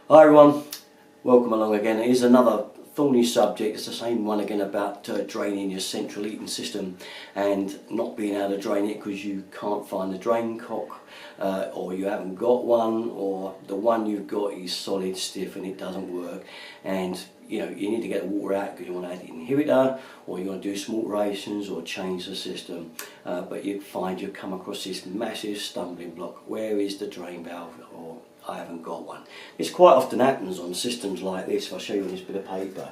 Hi everyone, welcome along again. It is another thorny subject. It's the same one again about draining your central heating system and not being able to drain it because you can't find the drain cock, or you haven't got one, or the one you've got is solid stiff and it doesn't work, and you need to get the water out because you want to add an inhibitor, or you want to do some alterations or change the system, but you find you come across this massive stumbling block. Where is the drain valve? Or I haven't got one. This quite often happens on systems like this. I'll show you on this bit of paper,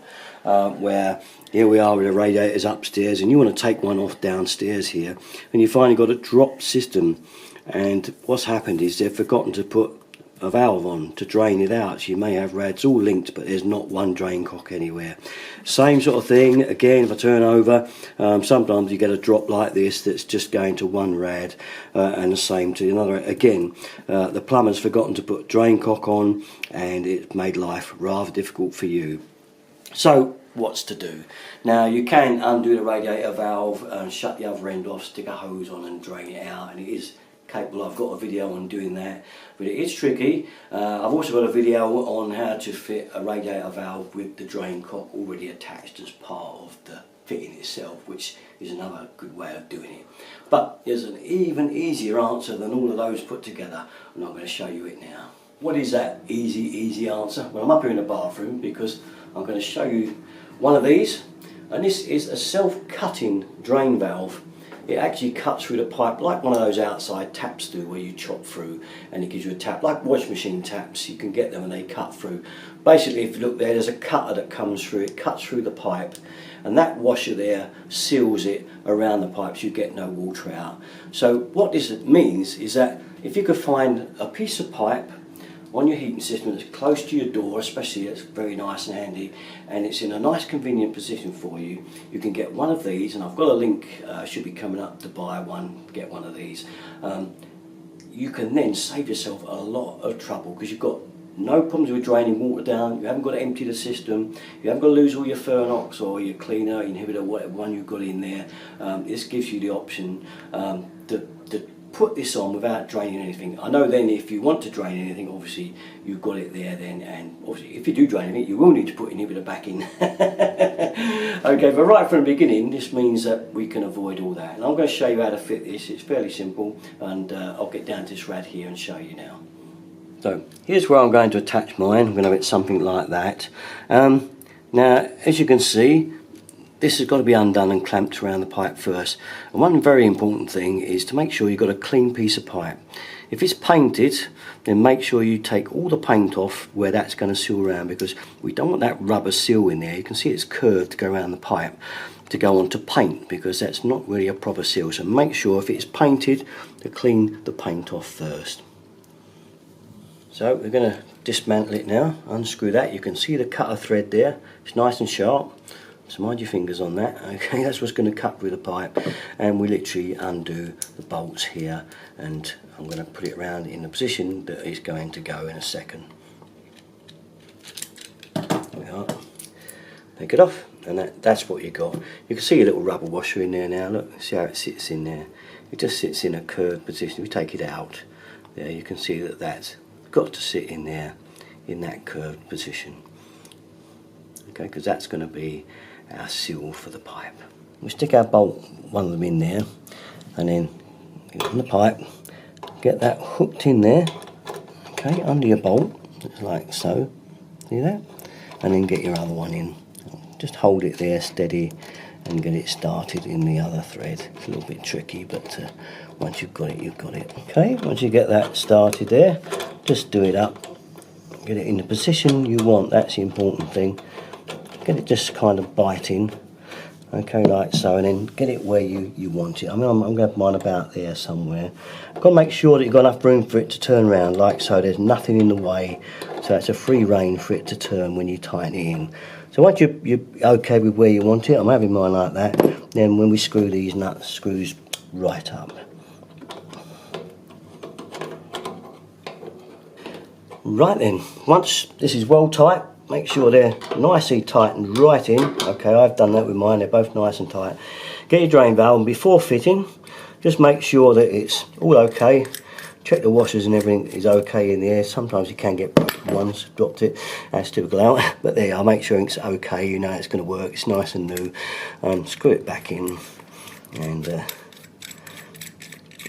where here we are with the radiators upstairs and you want to take one off downstairs here, and you find you've got a drop system, and what's happened is they've forgotten to put a valve on to drain it out. So you may have rads all linked, but there's not one drain cock anywhere. Same sort of thing again. If I turn over, sometimes you get a drop like this that's just going to one rad, and the same to another. Again, the plumber's forgotten to put drain cock on, and it's made life rather difficult for you. So what's to do? Now you can undo the radiator valve and shut the other end off, stick a hose on and drain it out, and it is capable. I've got a video on doing that, but it is tricky. I've also got a video on how to fit a radiator valve with the drain cock already attached as part of the fitting itself, which is another good way of doing it. But there's an even easier answer than all of those put together, and I'm going to show you it now. What is that easy answer? Well, I'm up here in the bathroom because I'm going to show you one of these, and this is a self-cutting drain valve. It actually cuts through the pipe like one of those outside taps do, where you chop through and it gives you a tap, like washing machine taps. You can get them and they cut through. Basically, if you look there, there's a cutter that comes through, it cuts through the pipe, and that washer there seals it around the pipe so you get no water out. So what this means is that if you could find a piece of pipe on your heating system that's close to your door, especially, it's very nice and handy, and it's in a nice convenient position for you, you can get one of these, and I've got a link, should be coming up, to buy one, get one of these. You can then save yourself a lot of trouble because you've got no problems with draining water down, you haven't got to empty the system, you haven't got to lose all your Fernox or your cleaner, inhibitor, whatever one you've got in there. This gives you the option to put this on without draining anything. I know then if you want to drain anything, obviously you've got it there then, and obviously if you do drain anything you will need to put inhibitor back in. Okay, but right from the beginning this means that we can avoid all that, and I'm going to show you how to fit this. It's fairly simple, and I'll get down to this rad here and show you now. So here's where I'm going to attach mine. I'm going to have it something like that. Now as you can see, this has got to be undone and clamped around the pipe first. And one very important thing is to make sure you've got a clean piece of pipe. If it's painted, then make sure you take all the paint off where that's going to seal around, because we don't want that rubber seal in there. You can see it's curved to go around the pipe to go onto paint, because that's not really a proper seal. So make sure if it's painted to clean the paint off first. So we're going to dismantle it now, unscrew that. You can see the cutter thread there, it's nice and sharp. So mind your fingers on that. Okay, that's what's going to cut through the pipe, and we literally undo the bolts here, and I'm going to put it around in the position that it's going to go in a second. There we are. Take it off, and that's what you got. You can see a little rubber washer in there now. Look, see how it sits in there. It just sits in a curved position. We take it out. There, you can see that that's got to sit in there in that curved position. Okay, because that's going to be our seal for the pipe. We stick our bolt, one of them, in there, and then get on the pipe, get that hooked in there, okay, under your bolt, just like so, see that? And then get your other one in. Just hold it there steady and get it started in the other thread. It's a little bit tricky, but once you've got it, you've got it. Okay, once you get that started there, just do it up, get it in the position you want. That's the important thing. Get it just kind of biting, okay, like so, and then get it where you want it. I mean, I'm going to have mine about there somewhere. I've got to make sure that you've got enough room for it to turn around, like so. There's nothing in the way, so it's a free rein for it to turn when you tighten it in. So once you're okay with where you want it, I'm having mine like that, then when we screw these nuts, screws right up. Right then, once this is well tight, make sure they're nicely tightened right in. Okay, I've done that with mine, they're both nice and tight. Get your drain valve, and before fitting, just make sure that it's all okay. Check the washers and everything is okay in there. Sometimes you can get ones, dropped it, that's typical out, but there you are, make sure it's okay, you know it's going to work, it's nice and new. Screw it back in, and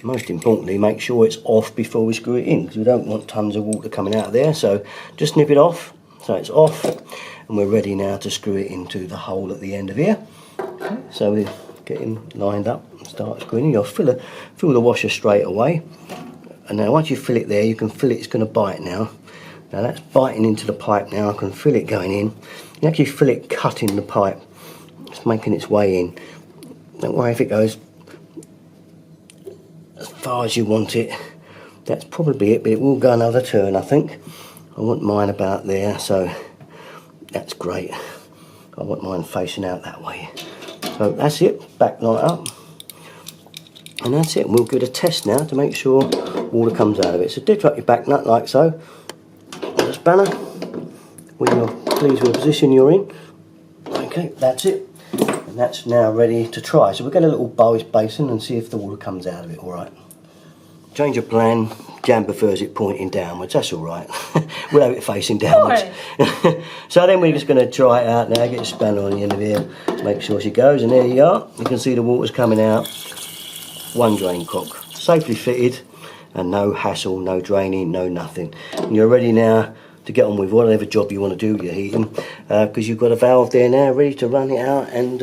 most importantly make sure it's off before we screw it in, because we don't want tons of water coming out of there. So just nip it off, so it's off, and we're ready now to screw it into the hole at the end of here. Okay, so we're getting lined up and start screwing in. You'll fill the washer straight away, and now once you fill it there, you can feel it's going to bite now. Now that's biting into the pipe now, I can feel it going in. You actually feel it cutting the pipe, it's making its way in. Don't worry if it goes as far as you want it, that's probably it, but it will go another turn, I think. I want mine about there, so that's great. I want mine facing out that way. So that's it, back light up, and that's it. We'll give it a test now to make sure water comes out of it. So ditch up your back nut like so, with a spanner, when you're pleased with the position you're in. Okay, that's it. And that's now ready to try. So we'll get a little bowish basin and see if the water comes out of it. Alright. Change of plan. Jan prefers it pointing downwards. That's alright. We'll have it facing downwards. So then we're just going to try it out now. Get a spanner on the end of here. Make sure she goes. And there you are. You can see the water's coming out. One drain cock. Safely fitted. And no hassle, no draining, no nothing. And you're ready now to get on with whatever job you want to do with your heating, because you've got a valve there now ready to run it out and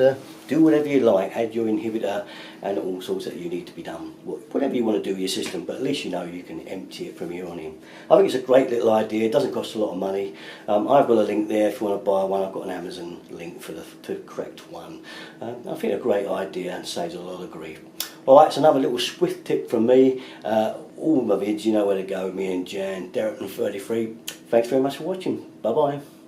do whatever you like, add your inhibitor and all sorts that you need to be done, whatever you want to do with your system, but at least you know you can empty it from here on in. I think it's a great little idea, it doesn't cost a lot of money. I've got a link there if you want to buy one. I've got an Amazon link for the correct one. I think a great idea and saves a lot of grief. Alright, it's another little swift tip from me. All my vids, you know where to go, me and Jan, Derek and 33. Thanks very much for watching. Bye bye.